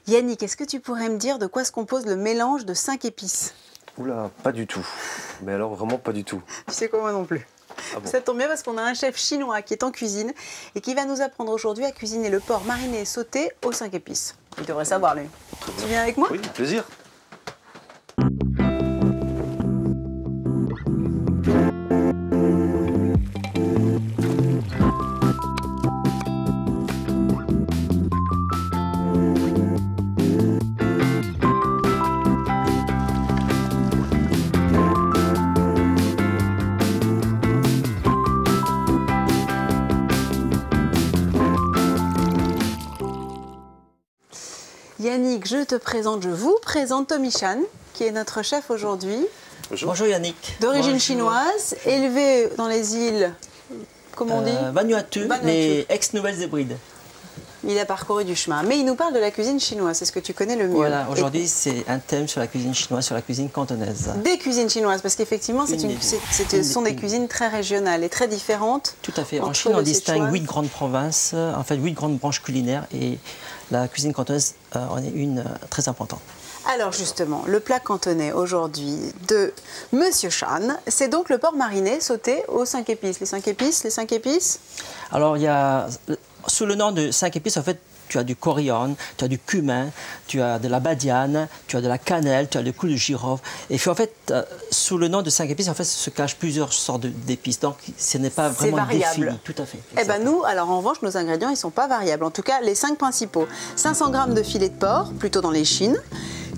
Yannick, est-ce que tu pourrais me dire de quoi se compose le mélange de 5 épices? Oula, pas du tout. Mais alors vraiment pas du tout. Tu sais quoi, moi non plus. Ah bon. Ça tombe bien parce qu'on a un chef chinois qui est en cuisine et qui va nous apprendre aujourd'hui à cuisiner le porc mariné et sauté aux 5 épices. Il devrait savoir, lui. Tu viens avec moi? Oui, plaisir. Yannick, je vous présente Tommy Chan, qui est notre chef aujourd'hui. Bonjour Yannick. D'origine chinoise, élevé dans les îles, comment on dit Vanuatu, les ex-Nouvelles-Hébrides. Il a parcouru du chemin, mais il nous parle de la cuisine chinoise, c'est ce que tu connais le mieux. Voilà, aujourd'hui c'est un thème sur la cuisine chinoise, sur la cuisine cantonaise. Des cuisines chinoises, parce qu'effectivement ce sont des cuisines très régionales et très différentes. Tout à fait, en Chine on distingue 8 grandes provinces, en fait 8 grandes branches culinaires et la cuisine cantonaise en est une très importante. Alors justement, le plat cantonais aujourd'hui de Monsieur Chan, c'est donc le porc mariné sauté aux 5 épices. Les 5 épices? Alors il y a, sous le nom de 5 épices, en fait, tu as du coriandre, tu as du cumin, tu as de la badiane, tu as de la cannelle, tu as le clou de girofle. Et puis en fait, sous le nom de 5 épices, en fait, se cachent plusieurs sortes d'épices. Donc ce n'est pas vraiment défini. Tout à fait. Eh bien nous, alors en revanche, nos ingrédients, ils ne sont pas variables. En tout cas, les 5 principaux. 500 g de filet de porc, plutôt dans les chines.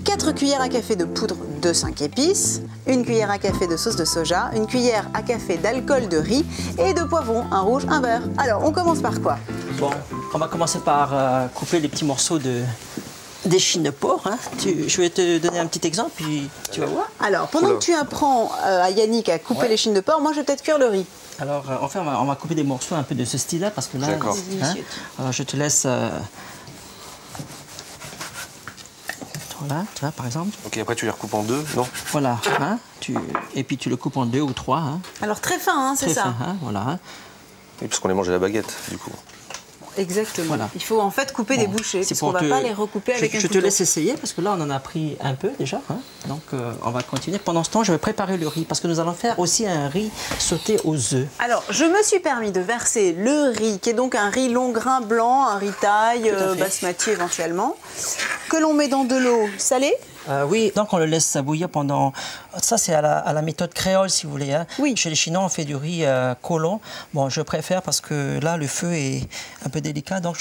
4 cuillères à café de poudre de 5 épices, 1 cuillère à café de sauce de soja, 1 cuillère à café d'alcool de riz et de poivrons, un rouge, un vert. Alors, on commence par quoi? Bon, on va commencer par couper les petits morceaux d'échine de porc. Hein. Je vais te donner un petit exemple, puis tu vas voir. Alors, pendant que tu apprends à Yannick à couper l'échine de porc, moi je vais peut-être cuire le riz. Alors, enfin, on va couper des morceaux un peu de ce style-là, parce que là, hein, alors je te laisse... Voilà, tu vois, par exemple. Ok, après tu les recoupes en deux, non? Voilà, hein, et puis tu le coupes en 2 ou 3. Hein. Alors très fin, hein, c'est ça? Très fin, hein, voilà. Hein. Oui, parce qu'on les mange à la baguette, du coup. Exactement. Voilà. Il faut en fait couper des bouchées, parce qu'on ne va pas les recouper avec un couteau. Je te laisse essayer, parce que là, on en a pris un peu déjà. Hein. Donc, on va continuer. Pendant ce temps, je vais préparer le riz, parce que nous allons faire aussi un riz sauté aux œufs. Alors, je me suis permis de verser le riz, qui est donc un riz long grain blanc, un riz taille, basmati éventuellement, que l'on met dans de l'eau salée. Oui, donc on le laisse bouillir pendant... Ça, c'est à la méthode créole, si vous voulez. Hein. Oui. Chez les Chinois, on fait du riz colon. Bon, je préfère parce que là, le feu est un peu délicat, donc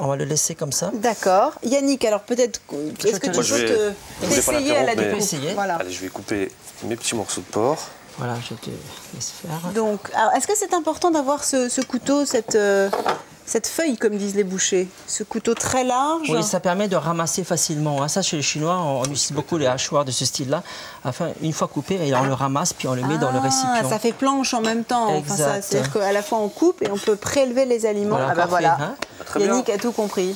on va le laisser comme ça. D'accord. Yannick, alors peut-être... Est-ce que tu peux t'essayer à la découpe? Voilà. Allez, je vais couper mes petits morceaux de porc. Voilà, je te laisse faire. Donc, est-ce que c'est important d'avoir ce couteau, cette feuille, comme disent les bouchers, ce couteau très large? Oui, ça permet de ramasser facilement. Hein. Ça, chez les Chinois, on utilise beaucoup les hachoirs de ce style-là. Enfin, une fois coupé, et on le ramasse, puis on le met dans le récipient. Ça fait planche en même temps. Exact. Enfin, c'est-à-dire qu'à la fois on coupe et on peut prélever les aliments. Voilà, ah bah voilà, hein. Yannick a tout compris.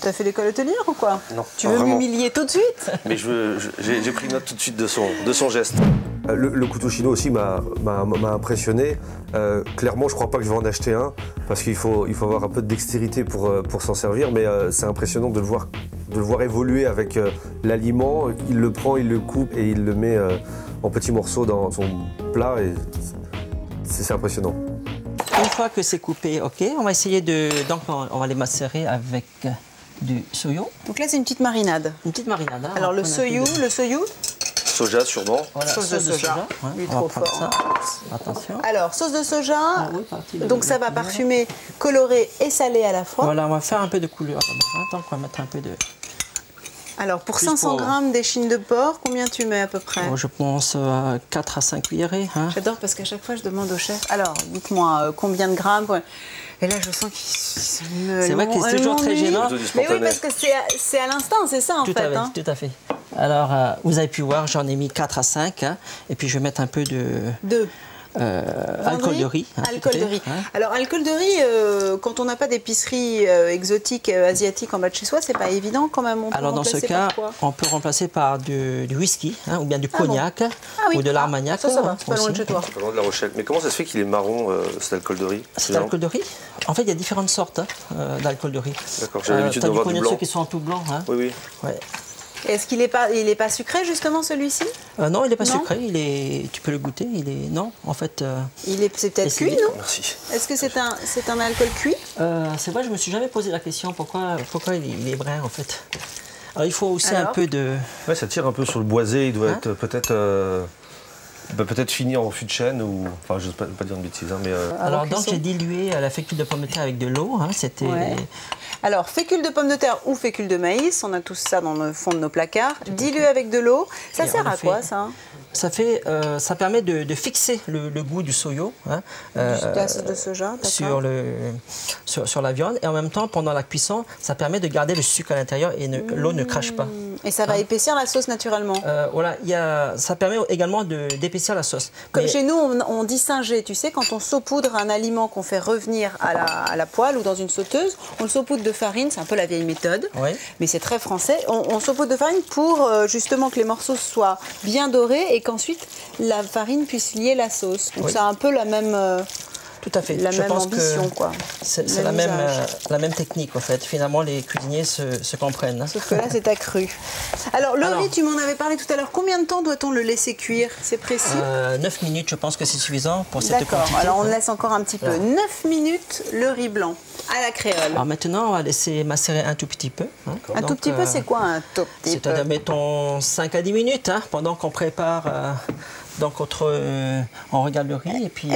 Tu as fait l'école hôtelière ou quoi? Non. Tu veux m'humilier tout de suite? Mais j'ai pris note tout de suite de son geste. Le couteau chinois aussi m'a impressionné. Clairement, je ne crois pas que je vais en acheter un, parce qu'il faut avoir un peu de dextérité pour s'en servir, mais c'est impressionnant de le voir évoluer avec l'aliment. Il le prend, il le coupe et il le met en petits morceaux dans son plat. C'est impressionnant. Une fois que c'est coupé, ok, on va essayer donc on va les macérer avec du soyo. Donc là, c'est une petite marinade. Une petite marinade. Hein, alors le soyou. Soja, sûrement. Voilà, sauce de soja. Hein, lui, trop fort. Ça. Attention. Alors, sauce de soja, donc ça va parfumer, colorer et saler à la fois. Voilà, on va faire un peu de couleur. Donc on va mettre un peu de... Alors, pour 500 g d'échine de porc, combien tu mets à peu près? Je pense 4 à 5 cuillerées. Hein. J'adore parce qu'à chaque fois, je demande au chef, alors, dites-moi combien de grammes? Et là, je sens qu'il c'est vrai que c'est toujours très gênant. Mais oui, parce que c'est à l'instant, c'est ça en fait. Hein. Tout à fait. Alors, vous avez pu voir, j'en ai mis 4 à 5. Hein, et puis, je vais mettre un peu alcool de riz. Alcool de riz. Alors, alcool de riz, quand on n'a pas d'épicerie exotique asiatique en bas de chez soi, c'est pas évident quand même. Alors, dans ce cas, on peut remplacer par du whisky, ou bien du cognac, ou de l'armagnac. Ça va, c'est pas loin de chez toi. C'est pas loin de La Rochelle. Mais comment ça se fait qu'il est marron, cet alcool de riz? Cet alcool de riz? En fait, il y a différentes sortes d'alcool de riz. D'accord, j'ai l'habitude de voir du blanc. Ceux qui sont tout blancs. Oui, oui. Ouais. Est-ce qu'il n'est pas sucré justement celui-ci? Non, il n'est pas sucré. Tu peux le goûter. Non, en fait. C'est peut-être cuit, non? Merci. Est-ce que c'est un alcool cuit? C'est vrai, je me suis jamais posé la question pourquoi il est brun en fait. Alors il faut aussi un peu de. Ouais, ça tire un peu sur le boisé. Il doit être peut-être fini en fût de chêne ou. Enfin, je ne veux pas dire une bêtise, mais. Alors donc j'ai dilué la fécule de pomme de terre avec de l'eau. C'était. Ouais. Alors, fécule de pomme de terre ou fécule de maïs, on a tout ça dans le fond de nos placards. Dilué avec de l'eau. Ça sert à quoi, ça? Ça permet de fixer le goût du soyo de la sauce de soja, sur la viande. Et en même temps, pendant la cuisson, ça permet de garder le sucre à l'intérieur et l'eau ne crache pas. Et ça va épaissir la sauce naturellement. Voilà, ça permet également d'épaissir la sauce. Comme chez nous, on dit singer. Tu sais, quand on saupoudre un aliment qu'on fait revenir à la poêle ou dans une sauteuse, on le saupoudre de farine. C'est un peu la vieille méthode, mais c'est très français. On saupoudre de farine pour justement que les morceaux soient bien dorés et qu'ensuite la farine puisse lier la sauce. Donc c'est un peu la même. Tout à fait. La même ambition, quoi. C'est la même technique, en fait. Finalement, les cuisiniers se comprennent. Sauf que là, c'est accru. Alors, le riz, tu m'en avais parlé tout à l'heure. Combien de temps doit-on le laisser cuire? C'est précis? 9 minutes, je pense que c'est suffisant pour cette quantité. D'accord. Alors, on laisse encore un petit peu. 9 minutes, le riz blanc à la créole. Alors maintenant, on va laisser macérer un tout petit peu. Un tout petit peu, c'est quoi un tout petit peu? C'est-à-dire, mettons, 5 à 10 minutes, pendant qu'on prépare. On regarde le riz et puis...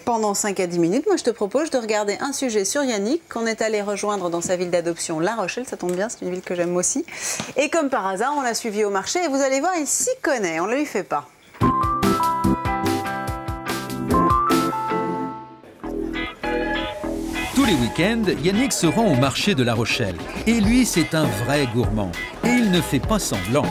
Pendant 5 à 10 minutes, moi je te propose de regarder un sujet sur Yannick qu'on est allé rejoindre dans sa ville d'adoption, La Rochelle, ça tombe bien, c'est une ville que j'aime aussi. Et comme par hasard, on l'a suivi au marché et vous allez voir, il s'y connaît, on ne lui fait pas. Tous les week-ends, Yannick se rend au marché de La Rochelle. Et lui, c'est un vrai gourmand. Et il ne fait pas semblant.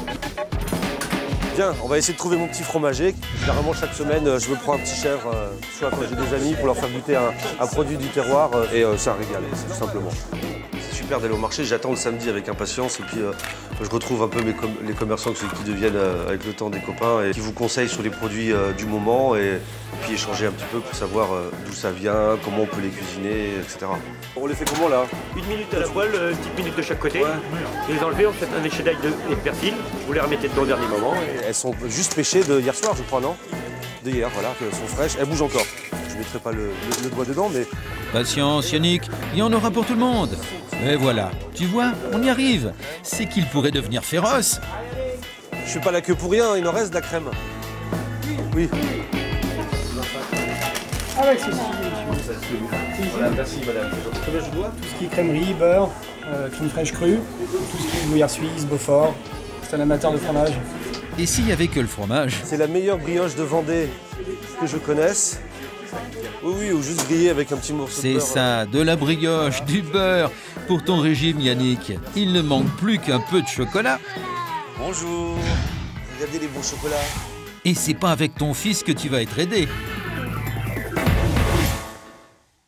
Bien, on va essayer de trouver mon petit fromager. Généralement, chaque semaine, je me prends un petit chèvre, soit quand j'ai des amis, pour leur faire goûter un produit du terroir. Et c'est un régal, tout simplement. C'est super d'aller au marché. J'attends le samedi avec impatience. Et puis, je retrouve un peu les commerçants qui deviennent avec le temps des copains et qui vous conseillent sur les produits du moment. Et puis échanger un petit peu pour savoir d'où ça vient, comment on peut les cuisiner, etc. On les fait comment là? 1 minute à la poêle, 10 minutes de chaque côté. Vous les enlevez, on fait un échelle d'ail et de persil. Vous les remettez dedans au dernier moment. Elles sont juste pêchées de hier soir, je crois, non? De hier, voilà, qu'elles sont fraîches. Elles bougent encore. Je ne mettrai pas le doigt dedans, mais... Patience, Yannick, il y en aura pour tout le monde. Et voilà, tu vois, on y arrive. C'est qu'il pourrait devenir féroce. Je fais pas la queue pour rien, il en reste de la crème. Oui. Ah ouais, c'est ça. Voilà, merci madame. Je dois tout ce qui est crèmerie, beurre, crème fraîche crue, tout ce qui est gruyère suisse, Beaufort. C'est un amateur de fromage. Et s'il n'y avait que le fromage? C'est la meilleure brioche de Vendée que je connaisse. Oui, ou juste grillée avec un petit morceau de beurre. C'est ça, de la brioche, du beurre. Pour ton régime, Yannick, il ne manque plus qu'un peu de chocolat. Bonjour. Regardez les bons chocolats. Et c'est pas avec ton fils que tu vas être aidé.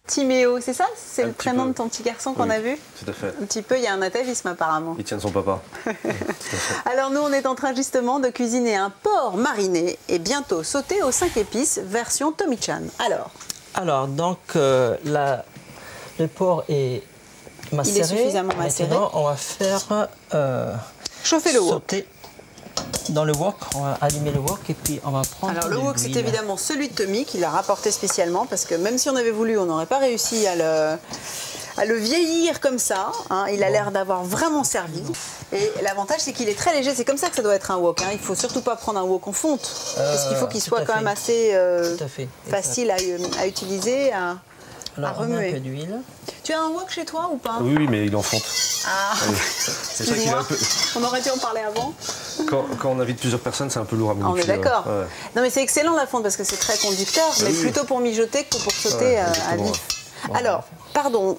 Timéo, c'est ça? C'est le prénom de ton petit garçon qu'on a vu? Tout à fait. Un petit peu, il y a un atavisme apparemment. Il tient de son papa. Alors nous, on est en train justement de cuisiner un porc mariné et bientôt sauté aux 5 épices, version Tommy-chan. Alors donc, le porc est macéré. Il est suffisamment macéré. Maintenant, on va faire chauffer le wok. Sauter dans le wok, on va allumer le wok et puis on va prendre. Alors le wok, c'est évidemment celui de Tommy qui l'a rapporté spécialement parce que même si on avait voulu, on n'aurait pas réussi à le vieillir comme ça. Il a l'air d'avoir vraiment servi. Et l'avantage, c'est qu'il est très léger. C'est comme ça que ça doit être un wok. Il ne faut surtout pas prendre un wok en fonte parce qu'il faut qu'il soit quand même assez facile à utiliser, à remuer. On met un peu d'huile. Tu as un wok chez toi ou pas? Oui, mais il est en fonte. Ah, c'est ça qu'il est un peu... On aurait dû en parler avant. Quand on invite plusieurs personnes, c'est un peu lourd à manipuler. On est d'accord. Ouais. Non, mais c'est excellent la fonte parce que c'est très conducteur, mais plutôt pour mijoter que pour sauter à vif. Alors, pardon,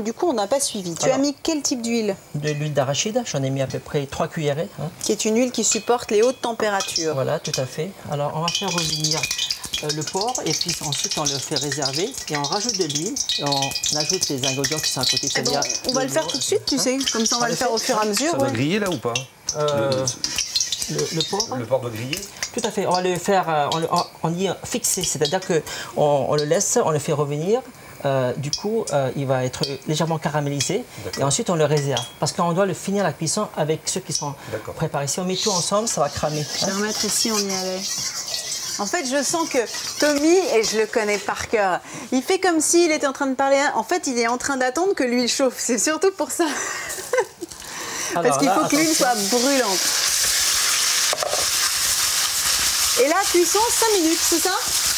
du coup, on n'a pas suivi. Tu as mis quel type d'huile? De l'huile d'arachide, j'en ai mis à peu près 3 cuillerées. Qui est une huile qui supporte les hautes températures. Voilà, tout à fait. Alors, on va faire revenir le porc et puis ensuite on le fait réserver et on rajoute de l'huile et on ajoute les ingrédients qui sont à côté. Bon, on va le faire tout de suite, tu sais, comme ça on va le faire au fur et à mesure. Ça va griller là ou pas? Le porc. Le porc doit griller? Tout à fait. On va le faire, on dit fixer, c'est-à-dire qu'on le laisse, on le fait revenir. Du coup, il va être légèrement caramélisé et ensuite on le réserve parce qu'on doit le finir la cuisson avec ceux qui sont préparés. Si on met tout ensemble, ça va cramer. Je vais remettre ici, on y allait. En fait, je sens que Tommy, et je le connais par cœur, il fait comme s'il était en train de parler. En fait, il est en train d'attendre que l'huile chauffe. C'est surtout pour ça. Parce qu'il faut que l'huile soit brûlante. Et là, cuisson 5 minutes, c'est ça?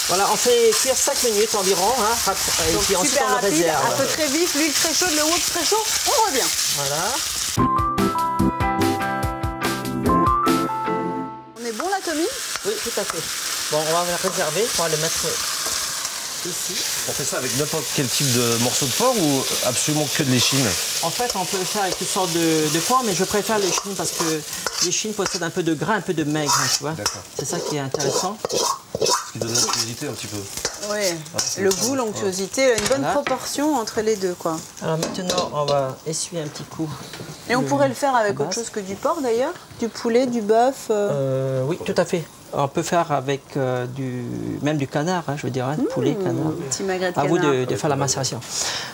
Voilà, on fait cuire 5 minutes environ, hein, et puis ensuite on le rapide, réserve. un peu très vif, l'huile très chaude, le wok très chaud, on revient. Voilà. On est bon là, Tommy? Oui, tout à fait. Bon, on va le réserver, on va le mettre ici. On fait ça avec n'importe quel type de morceau de porc ou absolument que de l'échine? En fait, on peut le faire avec toutes sortes de porc, mais je préfère l'échine parce que l'échine possède un peu de gras, un peu de maigre, hein, tu vois. C'est ça qui est intéressant. Ce qui donne l'onctuosité un petit peu. Oui, le goût, l'onctuosité, une bonne proportion entre les deux, quoi. Alors maintenant, on va essuyer un petit coup. Et on pourrait le faire avec autre chose que du porc d'ailleurs? Du poulet, du bœuf Oui, tout à fait. On peut faire avec même du canard, hein, je veux dire, hein, poulet, canard. Petit magret de À canard. vous de faire la macération.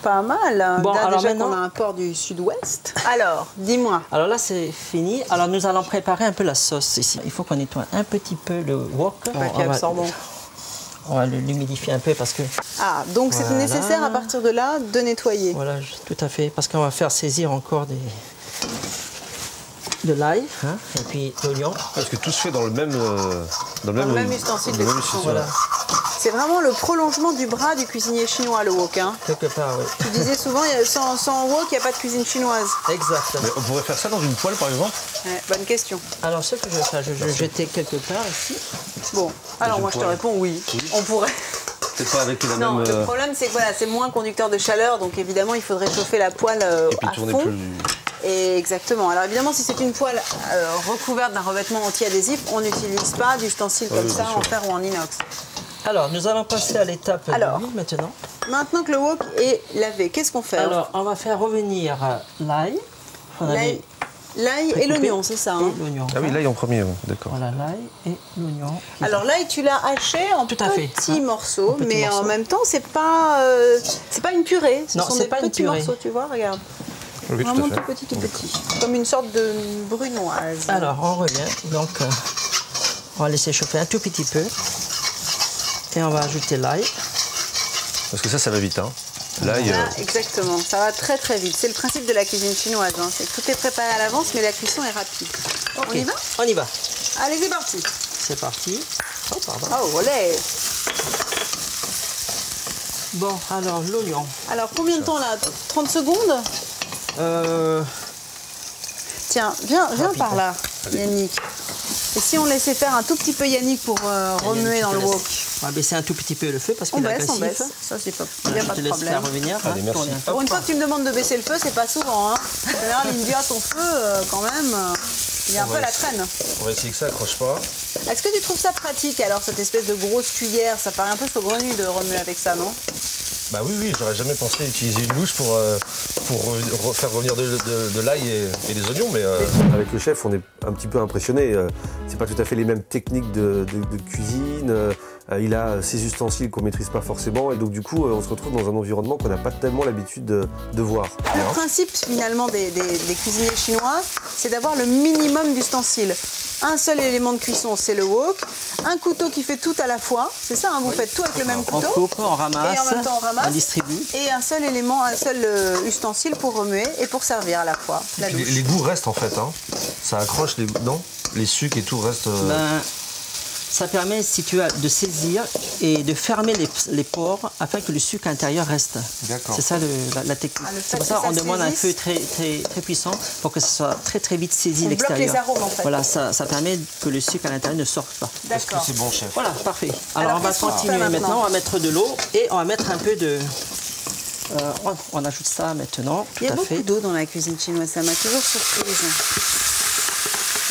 Pas mal. Bon, Là, alors déjà maintenant- qu'on a un porc du sud-ouest. Alors, dis-moi. Alors là, c'est fini. Alors nous allons préparer un peu la sauce ici. Il faut qu'on nettoie un petit peu le wok. Papier absorbant. On va l'humidifier un peu parce que... Ah, donc c'est Voilà. nécessaire à partir de là de nettoyer. Voilà, tout à fait. Parce qu'on va faire saisir encore de l'ail, hein, et puis l'oignon. Parce que tout se fait dans le même, Dans le même ustensile de cuisson. Voilà, C'est vraiment le prolongement du bras du cuisinier chinois, le wok. Hein. quelque part, oui. Tu disais souvent, sans wok, il n'y a pas de cuisine chinoise. Exactement. Mais on pourrait faire ça dans une poêle par exemple? Ouais, bonne question. Alors ce que je vais faire, je vais jeter quelque part ici. Bon, alors moi je te réponds oui. On pourrait. Peut-être pas avec la Non, même. le problème c'est que voilà, c'est moins conducteur de chaleur, donc évidemment il faudrait chauffer la poêle Et puis à tourner fond. plus. Et exactement. Alors évidemment, si c'est une poêle recouverte d'un revêtement anti-adhésif, on n'utilise pas d'ustensiles comme ça en fer ou en inox. Alors nous allons passer à l'étape de Alors. l'huile maintenant. Maintenant que le wok est lavé, qu'est-ce qu'on fait? Alors on va faire revenir l'ail. qu'on avait L'ail et précoupé, l'oignon, c'est ça hein? Et l'oignon. Ah oui, là, en premier, d'accord. Voilà, l'ail et l'oignon. Alors l'ail, tu l'as haché en Tout à fait, petits hein. morceaux, En petits mais en morceaux. même temps, c'est pas une purée. Ce Non, sont c'est des pas une petits purée. morceaux, tu vois, regarde. Oui, tout Vraiment à fait. tout petit. Comme une sorte de brunoise. Alors on revient. Donc on va laisser chauffer un tout petit peu. Et on va ajouter l'ail. Parce que ça va vite. Hein. L'ail. Là, exactement, ça va très très vite. C'est le principe de la cuisine chinoise. Hein. C'est que tout est préparé à l'avance, mais la cuisson est rapide. On y va? On y va. Allez, c'est parti. C'est parti. Oh, pardon. Oh, olé. Bon, alors l'oignon. Alors, combien de temps là? 30 secondes? Tiens, viens par là, Yannick. Et si on laissait faire un tout petit peu Yannick pour remuer dans le wok? On va baisser un tout petit peu le feu parce On qu'il est baisse, on agressif. baisse. Ça, c'est pas, il n'y Voilà, a je pas te de laisse problème. faire revenir. Allez, merci. tourner un peu. Pour une fois que tu me demandes de baisser le feu, c'est pas souvent. Hein. En général, il me dit, ah, ton feu, quand même, il y a un peu la traîne. On va essayer que ça accroche pas. Est-ce que tu trouves ça pratique, alors, cette espèce de grosse cuillère? Ça paraît un peu saugrenu de remuer avec ça, non? Bah oui, j'aurais jamais pensé utiliser une louche pour faire revenir de l'ail et des oignons, mais... Avec le chef, on est un petit peu impressionné. C'est pas tout à fait les mêmes techniques de cuisine. Il a ses ustensiles qu'on maîtrise pas forcément. Et donc du coup, on se retrouve dans un environnement qu'on n'a pas tellement l'habitude de voir. Le principe, finalement, des cuisiniers chinois, c'est d'avoir le minimum d'ustensiles. Un seul élément de cuisson, c'est le wok. Un couteau qui fait tout à la fois. C'est ça, hein, vous faites tout avec le même On couteau. coupe, on ramasse, Et en même temps, on ramasse. distribue. Et un seul élément, un seul ustensile pour remuer et pour servir à la fois. La louche. Les goûts restent en fait. Hein. Ça accroche les goûts. Non, les sucres et tout restent... Ben, ça permet, si tu as, de saisir et de fermer les pores afin que le sucre intérieur reste. D'accord. C'est ça la technique. Ah, le fait C'est pour que ça ça qu'on demande un saisisse. feu très puissant pour que ça soit très vite saisi On bloque l'extérieur. les arômes, en fait. Voilà, ça permet que le sucre à l'intérieur ne sorte pas. Est-ce que D'accord. c'est bon, chef? Voilà, parfait. Alors, Alors, on va qu'est-ce qu'on continuer fait maintenant? On va mettre de l'eau et on va mettre un peu de... on ajoute ça maintenant, tout Il y a à fait. beaucoup d'eau dans la cuisine chinoise, ça m'a toujours surprise.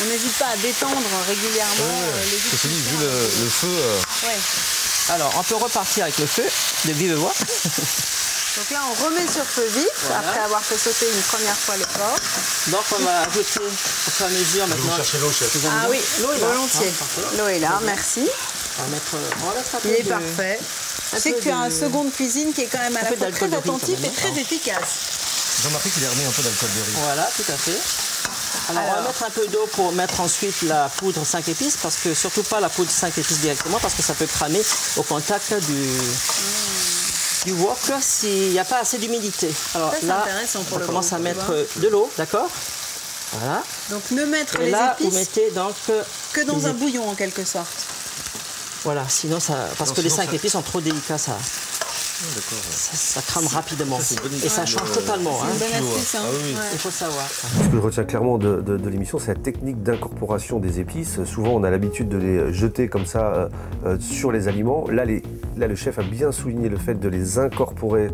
On n'hésite pas à détendre régulièrement les Ceci dit, vu le feu... Ouais. Alors, on peut repartir avec le feu de vive voix. Donc là, on remet sur feu vif, Voilà. après avoir fait sauter une première fois le porc. Donc, on va ajouter au fur et à mesure maintenant. chercher l'eau, chef. les Ah ingrédients. oui, L'eau est là. volontiers. Hein, parfait. L'eau est là, merci. On va mettre un peu Il est de- parfait. un Je sais peu que tu as un de- second de cuisine qui est quand même à un la peu fois d'alcool très de riz, attentif quand et même, très hein. efficace. J'ai remarqué qu'il a remis un peu d'alcool de riz. Voilà, tout à fait. Alors, on va mettre un peu d'eau pour mettre ensuite la poudre 5 épices, parce que surtout pas la poudre 5 épices directement, parce que ça peut cramer au contact du wok s'il n'y a pas assez d'humidité. Alors Ça, c'est là, intéressant pour on le commence goût, à tu mettre vois. de l'eau, d'accord? Voilà. Donc ne mettre Et les là, vous épices mettez donc que dans les un épices. bouillon en quelque sorte. Voilà, sinon ça, parce que les 5 épices sont trop délicats, ça crame rapidement. Et ça change totalement. C'est Hein. une bonne astuce. Hein. Ouais. Il faut savoir. Ce que je retiens clairement de l'émission, c'est la technique d'incorporation des épices. Souvent, on a l'habitude de les jeter comme ça sur les aliments. Là, le chef a bien souligné le fait de les incorporer